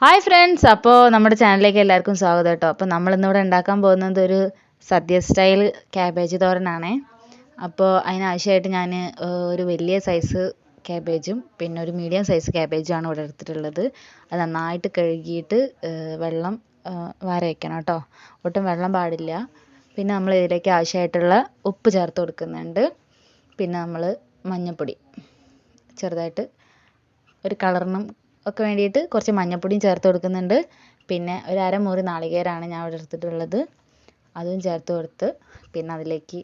Hi friends, അപ്പോൾ നമ്മുടെ ചാനലിലേക്ക് എല്ലാവർക്കും സ്വാഗതം കേട്ടോ. അപ്പോൾ നമ്മളിന്നിവിടെ ഉണ്ടാക്കാൻ പോകുന്നത് ഒരു സദ്യ സ്റ്റൈൽ ക്യാബേജ് തോരനാണേ. അപ്പോൾ അതിനാവശ്യമായിട്ട് ഞാൻ ഒരു വലിയ സൈസ് ക്യാബേജും പിന്നെ ഒരു മീഡിയം സൈസ് ക്യാബേജുമാണ് ഇവിടെ എടുത്തിട്ടുള്ളത്. അത് നന്നായിട്ട് കഴുകിയിട്ട് വെള്ളം വാര വയ്ക്കണം കേട്ടോ, ഒട്ടും വെള്ളം പാടില്ല. പിന്നെ നമ്മൾ ഇതിലേക്ക് ആവശ്യമായിട്ടുള്ള ഉപ്പ് ചേർത്ത് കൊടുക്കുന്നുണ്ട്. പിന്നെ നമ്മൾ മഞ്ഞൾപ്പൊടി ചെറുതായിട്ട് ഒരു കളറിനും ഒക്കെ വേണ്ടിയിട്ട് കുറച്ച് മഞ്ഞൾപ്പൊടിയും ചേർത്ത് കൊടുക്കുന്നുണ്ട്. പിന്നെ ഒരു അരമുറി നാളികേരമാണ് ഞാൻ ഇവിടെ എടുത്തിട്ടുള്ളത്, അതും ചേർത്ത് കൊടുത്ത് പിന്നെ അതിലേക്ക്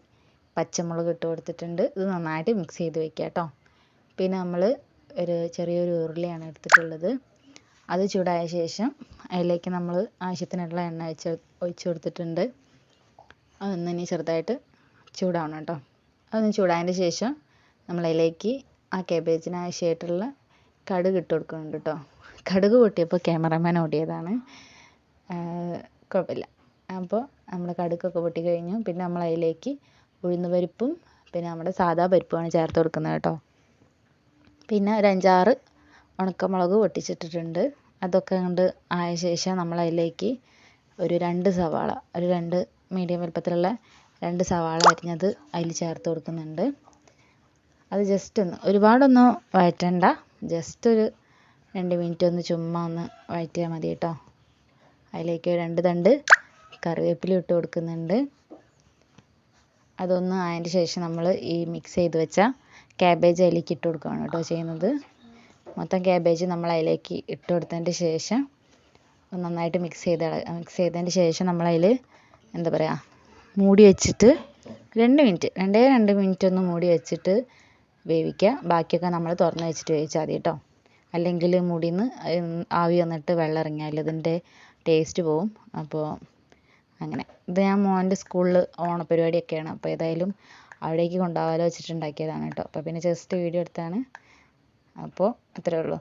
പച്ചമുളക് ഇട്ട് കൊടുത്തിട്ടുണ്ട്. ഇത് നന്നായിട്ട് മിക്സ് ചെയ്ത് വെക്കുക കേട്ടോ. പിന്നെ നമ്മൾ ഒരു ചെറിയൊരു ഉരുളിയാണ് എടുത്തിട്ടുള്ളത്. അത് ചൂടായ ശേഷം അതിലേക്ക് നമ്മൾ ആവശ്യത്തിനുള്ള എണ്ണ ഒഴിച്ച് കൊടുത്തിട്ടുണ്ട്. അതൊന്ന് ഇനി ചെറുതായിട്ട് ചൂടാവണം കേട്ടോ. അതൊന്ന് ചൂടായതിൻ്റെ ശേഷം നമ്മളതിലേക്ക് ആ കേബേജിന് ആവശ്യമായിട്ടുള്ള കടുക് ഇട്ട് കൊടുക്കുന്നുണ്ട് കേട്ടോ. കടുക് പൊട്ടിയപ്പോൾ ക്യാമറമാൻ ഓടിയതാണ്, കുഴപ്പമില്ല. അപ്പോൾ നമ്മൾ കടുകൊക്കെ പൊട്ടി കഴിഞ്ഞു. പിന്നെ നമ്മൾ അതിലേക്ക് ഉഴുന്ന് പരിപ്പും പിന്നെ നമ്മുടെ സാദാ പരിപ്പുമാണ് ചേർത്ത് കൊടുക്കുന്നത് കേട്ടോ. പിന്നെ ഒരു 5-6 ഉണക്കമുളക് പൊട്ടിച്ചിട്ടിട്ടുണ്ട്. അതൊക്കെ കൊണ്ട് ആയ ശേഷം നമ്മൾ അതിലേക്ക് ഒരു 2 മീഡിയം വലുപ്പത്തിലുള്ള 2 സവാള അരിഞ്ഞത് അതിൽ ചേർത്ത് കൊടുക്കുന്നുണ്ട്. അത് ജസ്റ്റ് ഒന്ന് ഒരുപാടൊന്നും വഴറ്റണ്ട, ജസ്റ്റ് ഒരു 2 മിനിറ്റ് ഒന്ന് ചുമ്മാ ഒന്ന് വഴറ്റിയാൽ മതി കേട്ടോ. അതിലേക്ക് 2 തണ്ട് കറിവേപ്പില ഇട്ട് കൊടുക്കുന്നുണ്ട്. അതൊന്ന് ആയതിൻ്റെ ശേഷം നമ്മൾ ഈ മിക്സ് ചെയ്ത് വെച്ച ക്യാബേജ് അതിലേക്ക് ഇട്ട് കൊടുക്കുകയാണ് കേട്ടോ ചെയ്യുന്നത്. മൊത്തം ക്യാബേജ് നമ്മൾ അതിലേക്ക് ഇട്ട് കൊടുത്തതിൻ്റെ ശേഷം നന്നായിട്ട് മിക്സ് ചെയ്തതിൻ്റെ ശേഷം നമ്മളതിൽ എന്താ പറയുക മൂടി വെച്ചിട്ട് 2 മിനിറ്റ് ഒന്ന് മൂടി വെച്ചിട്ട് വേവിക്കുക. ബാക്കിയൊക്കെ നമ്മൾ തുറന്ന് വെച്ചിട്ട് വേവിച്ചാൽ മതി കേട്ടോ. അല്ലെങ്കിൽ മുടിയിൽ നിന്ന് ആവി വന്നിട്ട് വെള്ളം ഇറങ്ങിയാൽ ഇതിൻ്റെ ടേസ്റ്റ് പോവും. അപ്പോൾ അങ്ങനെ ഇത് ഞാൻ മോൻ്റെ സ്കൂളിൽ ഓണപ്പരിപാടിയൊക്കെയാണ്, അപ്പോൾ ഏതായാലും അവിടേക്ക് കൊണ്ടുപോകാമല്ലോ വെച്ചിട്ടുണ്ടാക്കിയതാണ് കേട്ടോ. അപ്പോൾ പിന്നെ ജസ്റ്റ് വീഡിയോ എടുത്താണ്. അപ്പോൾ അത്രേ ഉള്ളൂ.